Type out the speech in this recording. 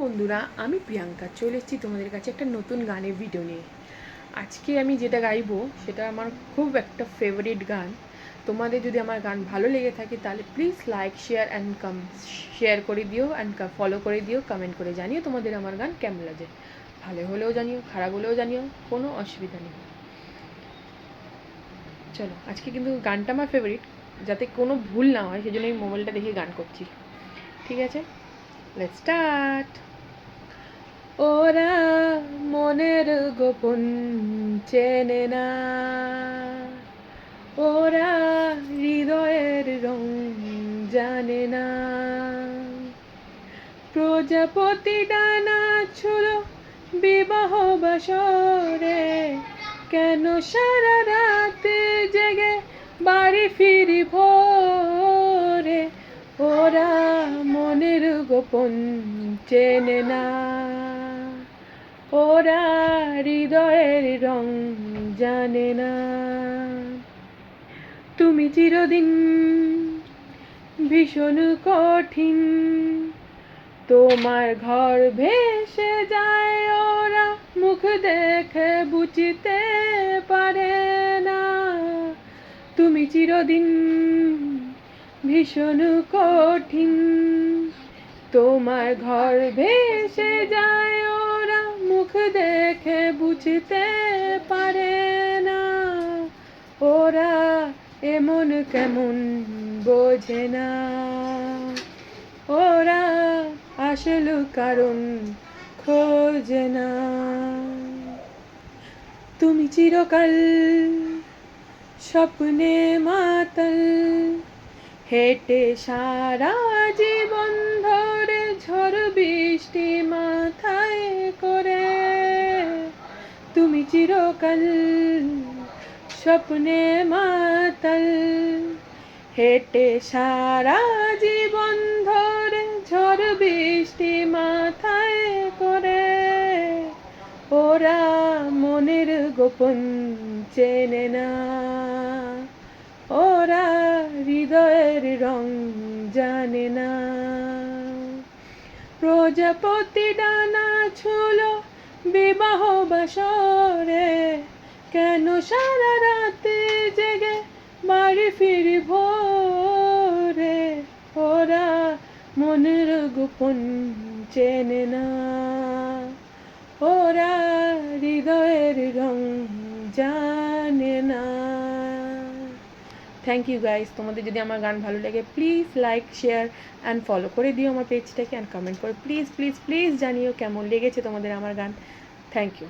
বন্ধুরা, আমি প্রিয়াঙ্কা চলে এসেছি তোমাদের কাছে একটা নতুন গানের ভিডিও নিয়ে। আজকে আমি যেটা গাইবো সেটা আমার খুব একটা ফেভারিট গান। তোমাদের যদি আমার গান ভালো লেগে থাকে তাহলে প্লিজ লাইক শেয়ার করে দিও অ্যান্ড ফলো করে দিও, কমেন্ট করে জানিও তোমাদের আমার গান কেমন লাগে। ভালো হলেও জানিও, খারাপ হলেও জানিও, কোনো অসুবিধা নেই। চলো, আজকে কিন্তু গানটা আমার ফেভারিট, যাতে কোনো ভুল না হয় সেজন্য আমি মোবাইলটা দেখে গান করছি। ঠিক আছে, লেটস স্টার্ট। ওরা মনের গোপন চেনে না, ওরা হৃদয়ের রং জানে না। প্রজাপতি ডানা ছুলো বিবাহ বাসরে, কেন সারা রাত জেগে বাড়ি ফিরি ভোরে। ওরা মনের গোপন চেনে না, ওরা হৃদয়ের রং জানে না। তুমি চিরদিন ভীষণ কঠিন, তোমার ঘর ভেসে যায়, ওরা মুখ দেখে বুঝতে পারে না। তুমি চিরদিন ভীষণ কঠিন, তোমার ঘর ভেসে যায়, ওরা মুখ দেখে বুঝতে পারে না। ওরা এমন কেমন বোঝে না, ওরা আসল কারণ খোঁজে না। তুমি চিরকাল স্বপ্নে মাতাল, হেঁটে সারা জীবন ধরে ঝড় বৃষ্টি মাথায় করে। তুমি চিরকাল স্বপ্নে মাতাল, হেঁটে সারা জীবন ধরে ঝড় বৃষ্টি মাথায় করে। ওরা মনের গোপন চেনে না, ওরা হৃদয়ের রং জানে না। প্রজাপতি ডানা ছুলো বিবাহ বাসরে, কেন সারা রাতে জেগে বাড়ি ফিরি ভোরে। ওরা মনের গোপন চেনে না, ওরা হৃদয়ের রং জানে না। Thank you guys. তোমাদের যদি আমার গান ভালো লাগে please like share and follow করে দিও আমার পেজটাকে, অ্যান্ড কমেন্ট করে প্লিজ প্লিজ প্লিজ জানিও কেমন লেগেছে তোমাদের আমার গান। Thank you.